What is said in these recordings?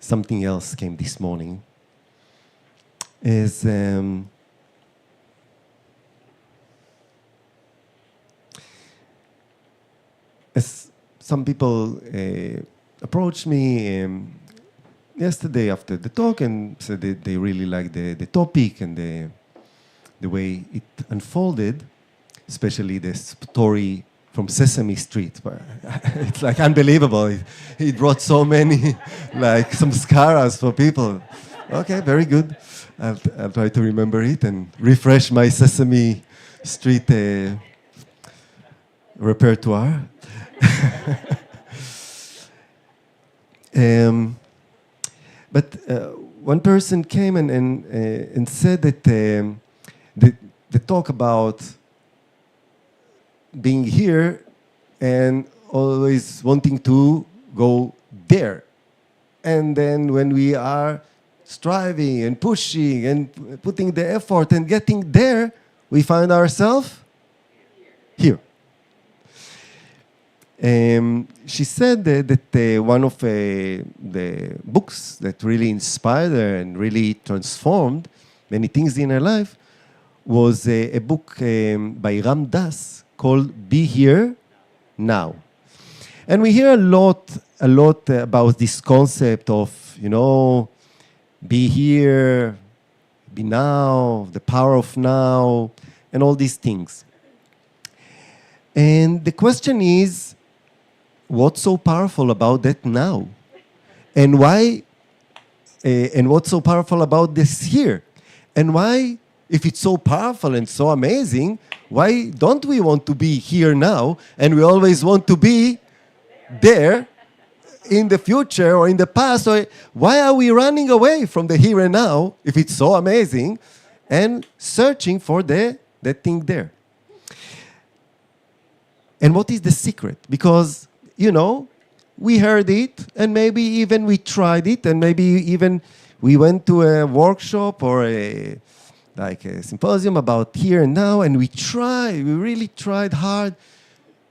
something else came this morning. Is as some people approached me yesterday after the talk and said that they really liked the topic and the way it unfolded, especially the story from Sesame Street. It's like unbelievable. It brought so many like Samskaras for people. Okay, very good. I'll try to remember it and refresh my Sesame Street repertoire. But one person came and said that the talk about being here and always wanting to go there. And then when we are striving and pushing and putting the effort and getting there, we find ourselves here. She said that one of the books that really inspired her and really transformed many things in her life was a book by Ram Dass called Be Here Now. And we hear a lot about this concept of, be here, be now, the power of now, and all these things. And the question is, what's so powerful about that now? And why? And what's so powerful about this here? And why, if it's so powerful and so amazing, why don't we want to be here now and we always want to be there in the future or in the past? Or why are we running away from the here and now if it's so amazing and searching for that thing there? And what is the secret? Because we heard it, and maybe even we tried it, and maybe even we went to a workshop or a symposium about here and now, and we really tried hard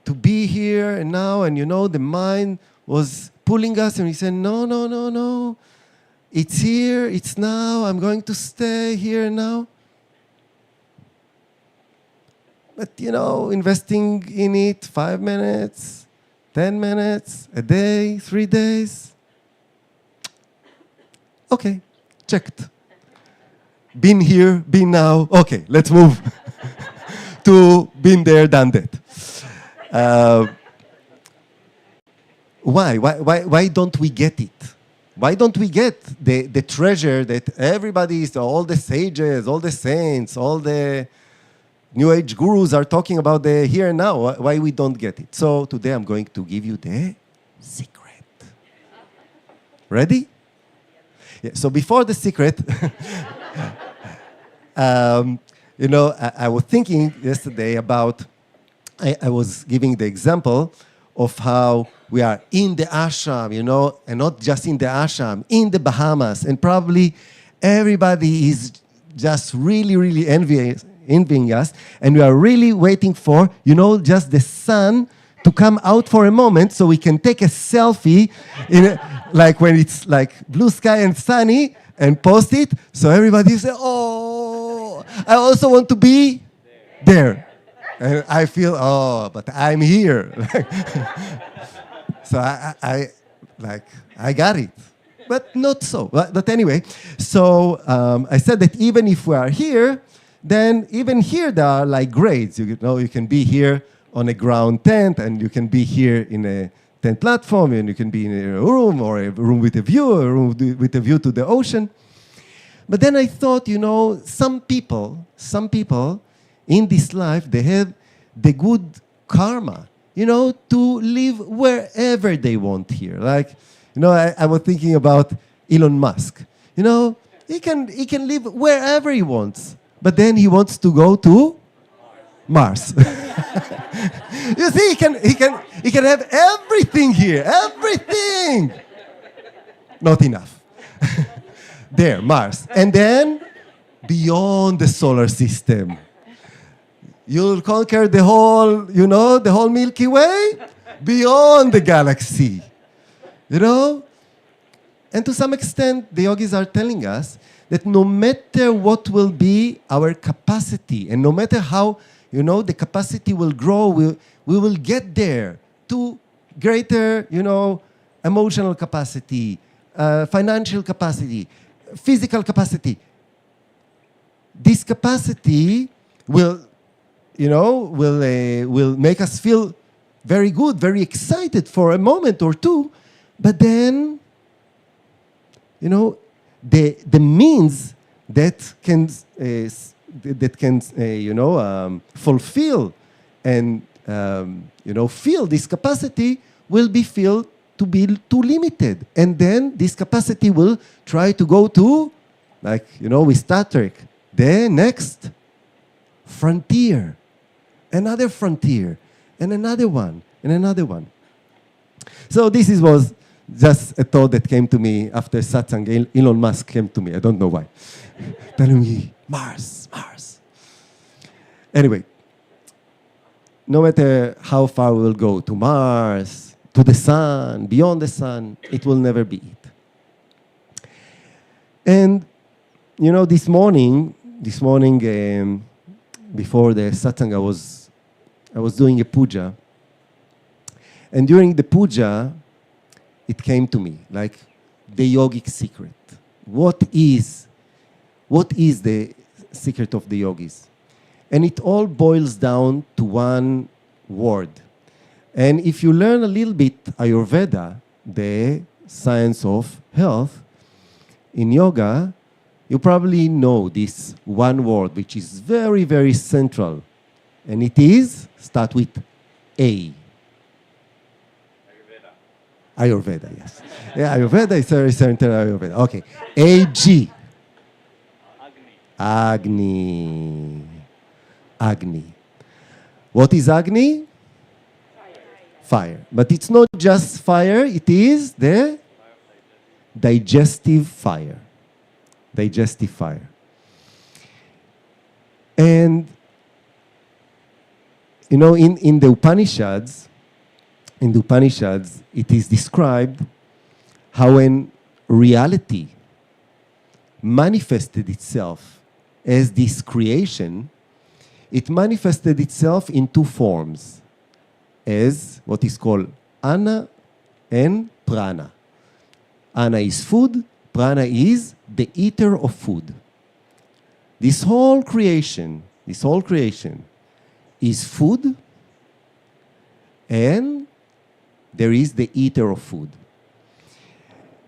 to be here and now, and the mind was pulling us, and we said, no, it's here, it's now, I'm going to stay here and now. But, investing in it 5 minutes, 10 minutes, a day, 3 days. Okay, checked. Been here, been now. Okay, let's move to been there, done that. Why don't we get it? Why don't we get the treasure that everybody, all the sages, all the saints, all the New Age gurus are talking about the here and now? Why we don't get it? So today I'm going to give you the secret. Ready? Yeah, so before the secret, I was thinking yesterday about, I was giving the example of how we are in the ashram, and not just in the ashram, in the Bahamas, and probably everybody is just really, really envying us, and we are really waiting for, just the sun to come out for a moment so we can take a selfie, like when it's like blue sky and sunny, and post it, so everybody say, oh, I also want to be there. And I feel, but I'm here. So I got it. But not so. But anyway, so I said that even if we are here, then even here there are like grades. You can be here on a ground tent, and you can be here in a tent platform, and you can be in a room, or a room with a view, or a room with a view to the ocean. But then I thought, some people in this life, they have the good karma, to live wherever they want here. Like, I was thinking about Elon Musk. He can live wherever he wants, but then he wants to go to Mars. You see, he can have everything here, everything. Not enough. There, Mars. And then beyond the solar system. You'll conquer the whole, the whole Milky Way, beyond the galaxy. And to some extent, the yogis are telling us that no matter what will be our capacity, and no matter how, the capacity will grow, we will get there to greater, emotional capacity, financial capacity, physical capacity. This capacity will make us feel very good, very excited for a moment or two, but then, the means that can fulfill and fill this capacity will be felt to be too limited, and then this capacity will try to go to, with Star Trek, the next frontier, another frontier, and another one, and another one. So this was just a thought that came to me after Satsang. Elon Musk came to me. I don't know why. Telling me, Mars. Anyway, no matter how far we will go to Mars, to the sun, beyond the sun, it will never be it. And, this morning, before the Satsang, I was doing a puja. And during the puja, it came to me, like the yogic secret. What is the secret of the yogis? And it all boils down to one word. And if you learn a little bit Ayurveda, the science of health, in yoga, you probably know this one word, which is very, very central. And it is, start with A. Ayurveda, yes. Yeah, Ayurveda is very central. Ayurveda. Okay. A-G. Agni. What is Agni? Fire. But it's not just fire, it is the digestive fire. Digestive fire. And, in the Upanishads, it is described how when reality manifested itself as this creation, it manifested itself in two forms, as what is called Ana and Prana. Ana is food, Prana is the eater of food. This whole creation is food, and there is the eater of food.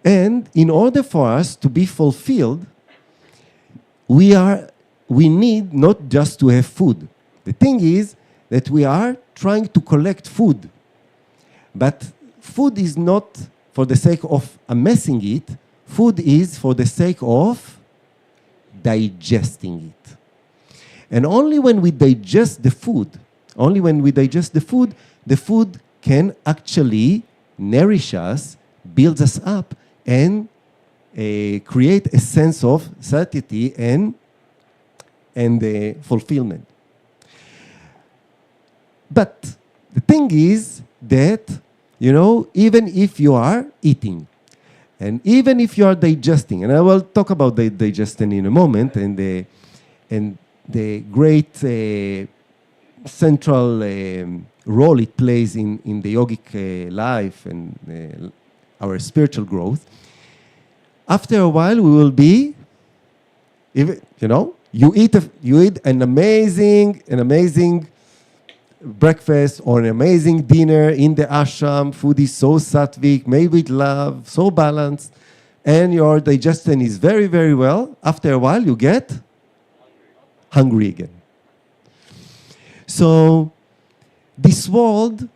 And in order for us to be fulfilled, we need not just to have food. The thing is that we are trying to collect food. But food is not for the sake of amassing it. Food is for the sake of digesting it. And only when we digest the food, the food can actually nourish us, build us up, and create a sense of satiety and fulfillment. But the thing is that, even if you are eating, and even if you are digesting, and I will talk about the digestion in a moment, and the great central role it plays in the yogic life and our spiritual growth. After a while, we will be, you eat an amazing breakfast or an amazing dinner in the ashram. Food is so sattvic, made with love, so balanced, and your digestion is very, very well. After a while, you get hungry again. So this world,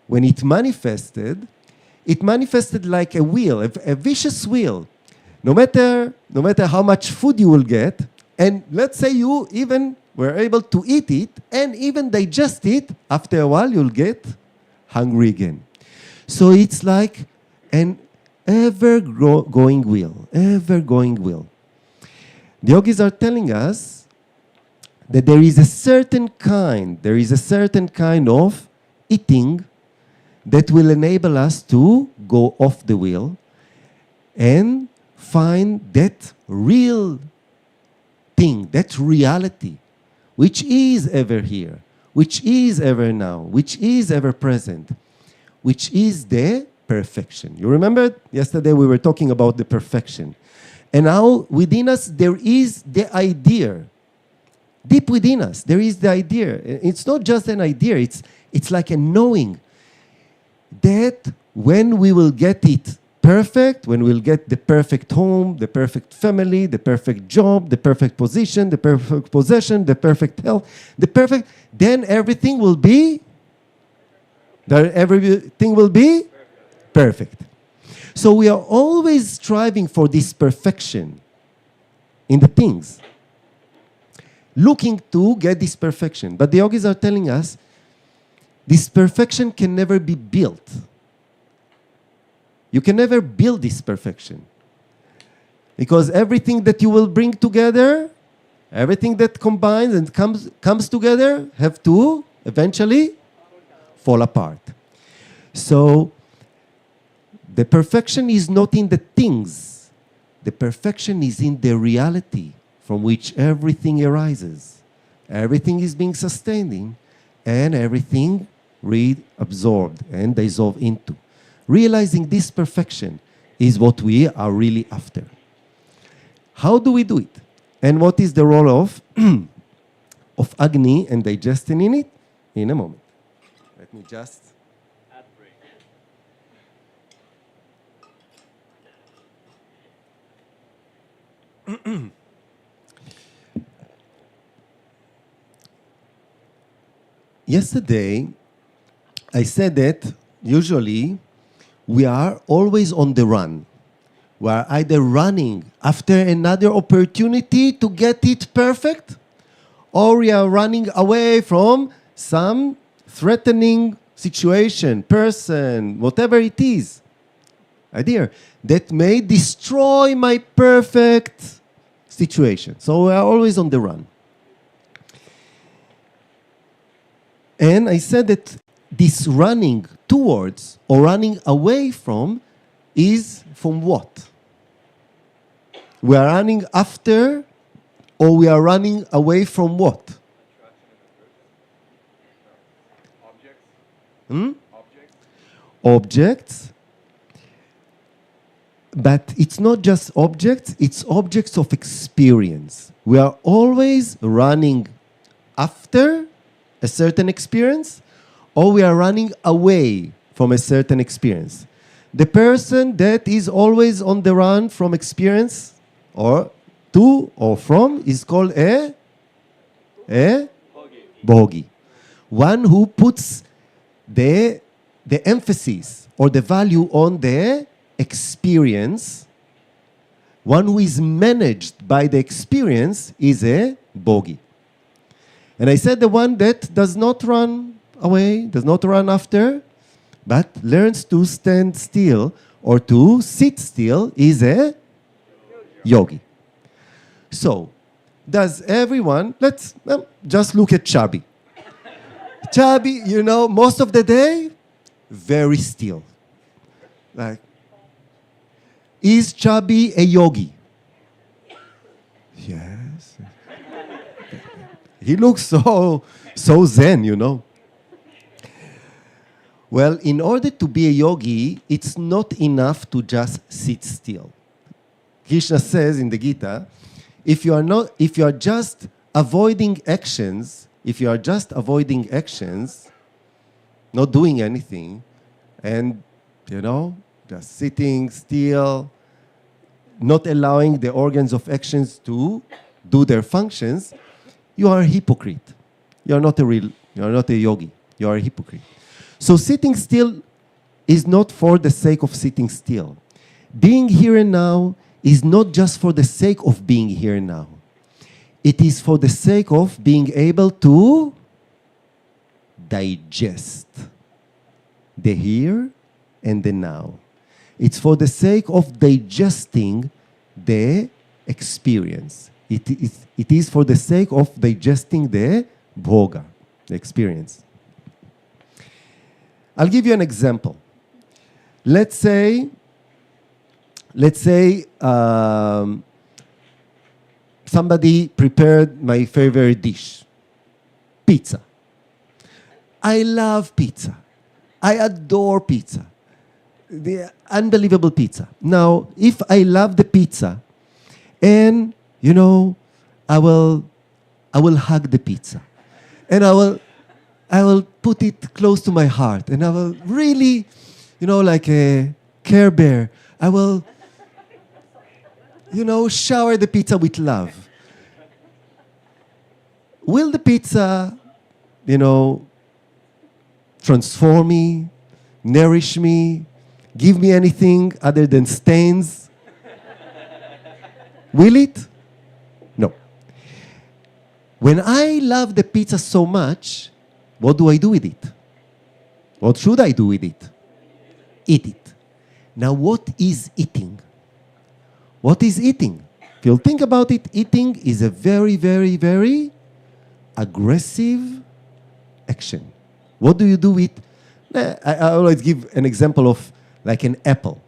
when it manifested like a wheel, a vicious wheel. No matter how much food you will get, and let's say you even were able to eat it and even digest it, after a while you'll get hungry again. So it's like an ever-going wheel. The yogis are telling us that there is a certain kind of eating that will enable us to go off the wheel and find that real thing, that reality, which is ever here, which is ever now, which is ever present, which is the perfection. You remember yesterday we were talking about the perfection. And now within us there is the idea. Deep within us, there is the idea. It's not just an idea, it's like a knowing that when we will get it perfect, when we'll get the perfect home, the perfect family, the perfect job, the perfect position, the perfect possession, the perfect health, then everything will be perfect. So we are always striving for this perfection in the things, looking to get this perfection. But the yogis are telling us this perfection can never be built. You can never build this perfection. Because everything that you will bring together, everything that combines and comes together, have to eventually fall apart. So the perfection is not in the things. The perfection is in the reality from which everything arises. Everything is being sustained and everything reabsorbed and dissolved into. Realizing this perfection is what we are really after. How do we do it? And what is the role of Agni and digesting in it? In a moment. Let me just... Yesterday, I said that usually we are always on the run. We are either running after another opportunity to get it perfect, or we are running away from some threatening situation, person, whatever it is, idea, that may destroy my perfect situation. So we are always on the run. And I said that this running towards or running away from is from what? We are running after or we are running away from what? Objects. But it's not just objects, it's objects of experience. We are always running after a certain experience, or we are running away from a certain experience. The person that is always on the run from experience, or to or from, is called a bogi. One who puts the emphasis or the value on the experience. One who is managed by the experience is a bogi. And I said the one that does not run away, does not run after, but learns to stand still or to sit still is a yogi. So, does everyone, let's just look at Chubby. Chubby, you know, most of the day, very still. Like, is Chubby a yogi? Yes. He looks so zen, you know. Well, in order to be a yogi, it's not enough to just sit still. Krishna says in the Gita, if you are just avoiding actions, not doing anything, and, you know, just sitting still, not allowing the organs of actions to do their functions, you are a hypocrite. You are not a yogi. You are a hypocrite. So sitting still is not for the sake of sitting still. Being here and now is not just for the sake of being here and now. It is for the sake of being able to digest the here and the now. It's for the sake of digesting the experience. It is for the sake of digesting the bhoga, the experience. I'll give you an example. Let's say let's say somebody prepared my favorite dish, pizza. I love pizza. I adore pizza. The unbelievable pizza. Now, if I love the pizza, and I will hug the pizza, and I will put it close to my heart, and I will really, like a Care Bear, I will, shower the pizza with love. Will the pizza, transform me, nourish me, give me anything other than stains? Will it? No. When I love the pizza so much, what do I do with it? What should I do with it? Eat it. Now, what is eating? What is eating? If you think about it, eating is a very, very, very aggressive action. What do you do with? I always give an example of like an apple.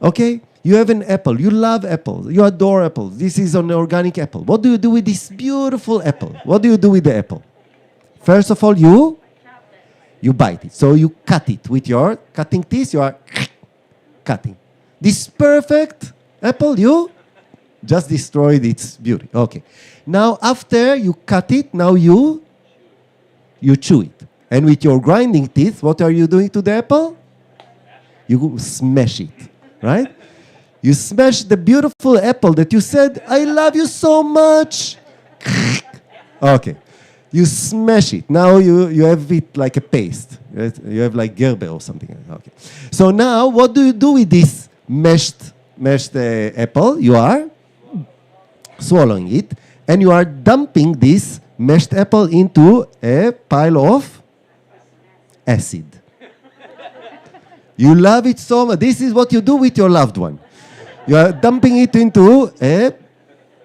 Okay? You have an apple. You love apples. You adore apples. This is an organic apple. What do you do with this beautiful apple? What do you do with the apple? First of all, you bite it. So you cut it with your cutting teeth. You are cutting. This perfect apple, you just destroyed its beauty. Okay. Now, after you cut it, now you chew it. And with your grinding teeth, what are you doing to the apple? You smash it, right? You smash the beautiful apple that you said, I love you so much. Okay. You smash it. Now you have it like a paste. Right? You have like Gerber or something. Okay. So now, what do you do with this mashed apple? You are swallowing it, and you are dumping this mashed apple into a pile of acid. You love it so much. This is what you do with your loved one. You are dumping it into a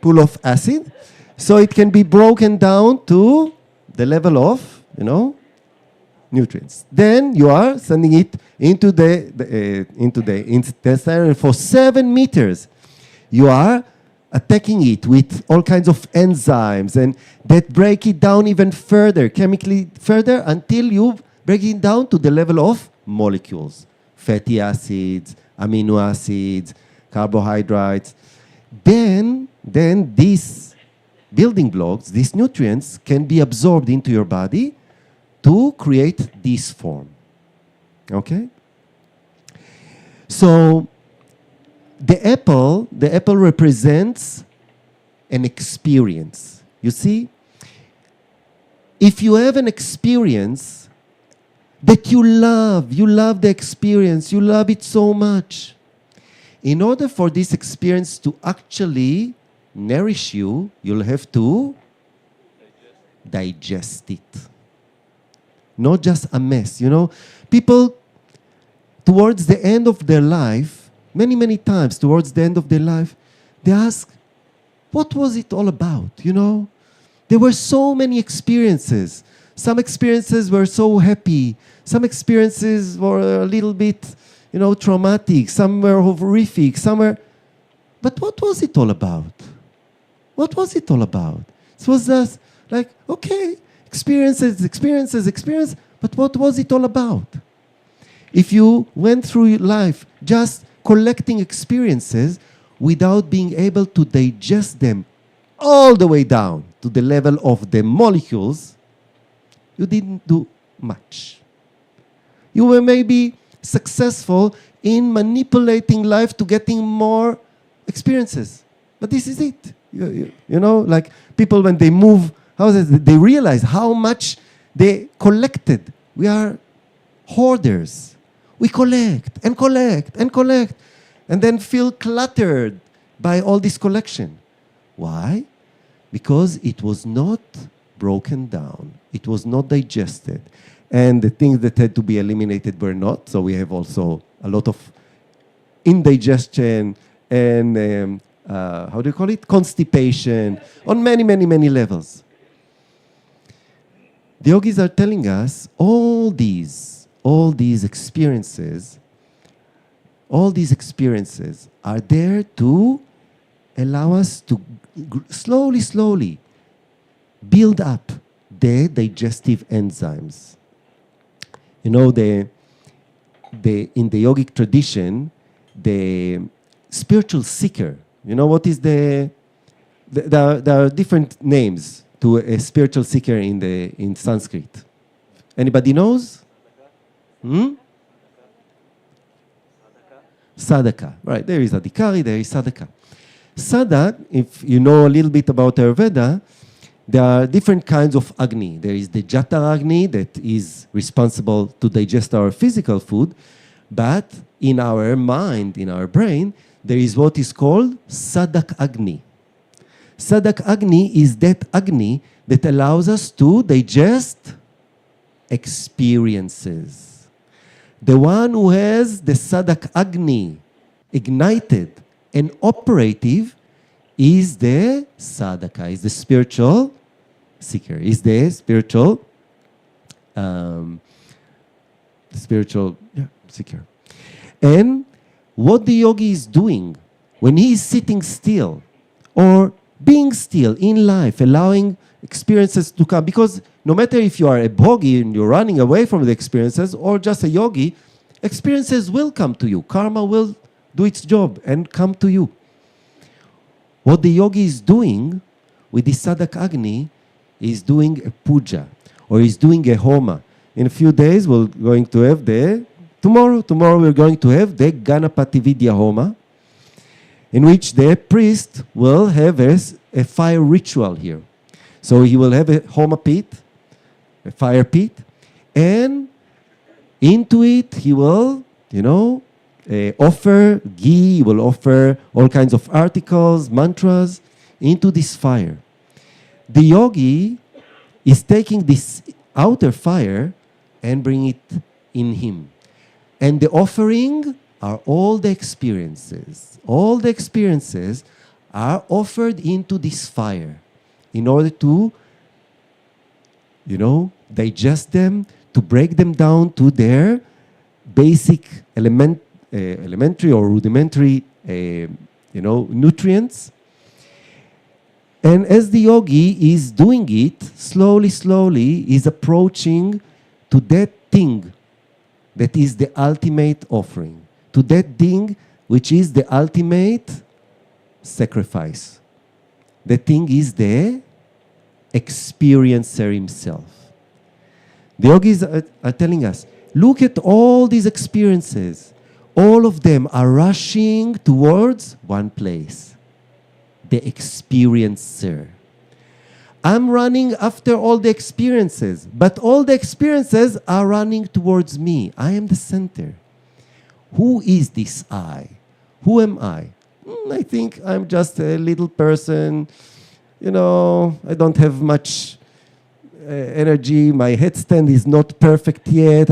pool of acid, so it can be broken down to the level of, nutrients. Then you are sending it into the intestine for 7 meters. You are attacking it with all kinds of enzymes and that break it down even further, chemically further, until you break it down to the level of molecules, fatty acids, amino acids, carbohydrates. Then these building blocks, these nutrients, can be absorbed into your body to create this form. Okay? So the apple represents an experience. You see? If you have an experience that you love the experience, you love it so much. In order for this experience to actually nourish you, you'll have to digest it. Not just a mess. People towards the end of their life, many times towards the end of their life, they ask, what was it all about? There were so many experiences. Some experiences were so happy. Some experiences were a little bit, traumatic. Some were horrific. Some were... But what was it all about? What was it all about? It was just like, okay, experience. But what was it all about? If you went through life just collecting experiences without being able to digest them all the way down to the level of the molecules, you didn't do much. You were maybe successful in manipulating life to getting more experiences. But this is it. Like people when they move houses, they realize how much they collected. We are hoarders. We collect and collect and collect and then feel cluttered by all this collection. Why? Because it was not broken down. It was not digested. And the things that had to be eliminated were not. So we have also a lot of indigestion and, constipation on many levels. The yogis are telling us all these experiences all these experiences are there to allow us to slowly, slowly build up the digestive enzymes. You know, in the yogic tradition, the spiritual seeker, you know what is there are different names to a spiritual seeker in Sanskrit. Anybody knows? Sadhaka. Right, there is Adhikari, there is Sadhaka. Sadhaka, if you know a little bit about Ayurveda, there are different kinds of Agni. There is the Jatara Agni that is responsible to digest our physical food, but in our mind, in our brain, there is what is called Sadak Agni. Sadak Agni is that Agni that allows us to digest experiences. The one who has the Sadak Agni ignited and operative is the sadhaka, is the spiritual seeker, is the spiritual seeker. And what the yogi is doing when he is sitting still or being still in life, allowing experiences to come, because no matter if you are a bhogi and you're running away from the experiences or just a yogi, experiences will come to you. Karma will do its job and come to you. What the yogi is doing with the Sadak Agni is doing a puja or is doing a homa. In a few days, we're going to have tomorrow we're going to have the Ganapati Vidya Homa, in which the priest will have a fire ritual here. So he will have a homa pit, a fire pit, and into it he will, offer ghee, he will offer all kinds of articles, mantras into this fire. The yogi is taking this outer fire and bringing it in him. And the offering are all the experiences. All the experiences are offered into this fire in order to, digest them, to break them down to their basic elementary or rudimentary, nutrients. And as the yogi is doing it, slowly, slowly, is approaching to that thing that is the ultimate offering, to that thing which is the ultimate sacrifice. The thing is the experiencer himself. The yogis are telling us, look at all these experiences. All of them are rushing towards one place, the experiencer. I'm running after all the experiences, but all the experiences are running towards me. I am the center. Who is this I? Who am I? I think I'm just a little person. I don't have much energy. My headstand is not perfect yet.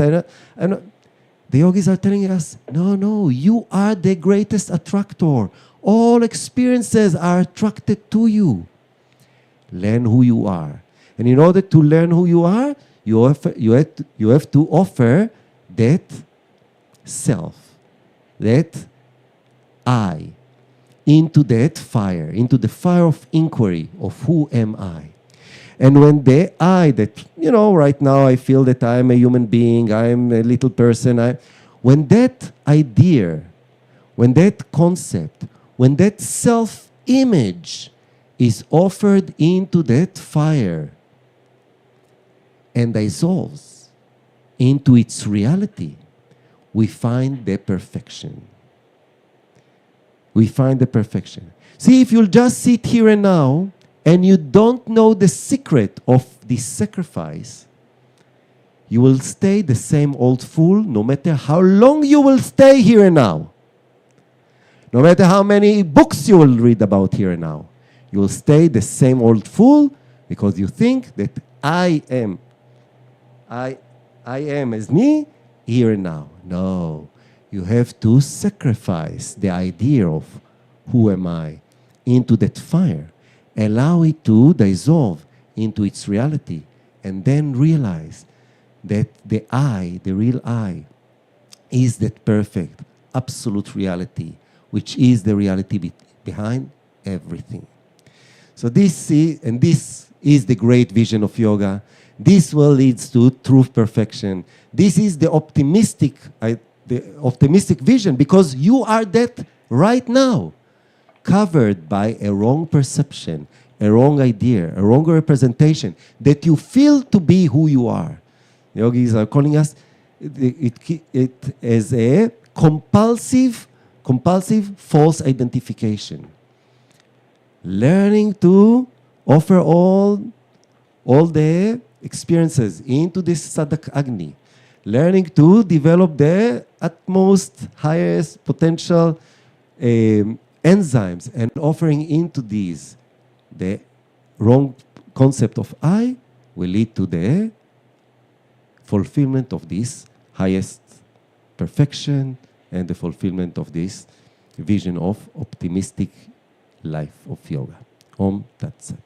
The yogis are telling us, no, you are the greatest attractor. All experiences are attracted to you. Learn who you are. And in order to learn who you are, you have to offer that self, that I, into that fire, into the fire of inquiry of who am I. And when the I that, right now I feel that I'm a human being, I'm a little person, when that idea, when that concept, when that self-image is offered into that fire and dissolves into its reality, we find the perfection. We find the perfection. See, if you'll just sit here and now and you don't know the secret of this sacrifice, you will stay the same old fool no matter how long you will stay here and now. No matter how many books you will read about here and now. You will stay the same old fool because you think that I am as me here and now. No, you have to sacrifice the idea of who am I into that fire. Allow it to dissolve into its reality and then realize that the I, the real I, is that perfect, absolute reality, which is the reality behind everything. So this is the great vision of yoga. This will lead to true perfection. This is the optimistic vision, because you are that right now, covered by a wrong perception, a wrong idea, a wrong representation, that you feel to be who you are. The yogis are calling us it as a compulsive false identification. Learning to offer all the experiences into this Sadak Agni. Learning to develop the utmost, highest potential enzymes, and offering into these the wrong concept of I will lead to the fulfillment of this highest perfection and the fulfillment of this vision of optimistic life of yoga. Om Tat Sat.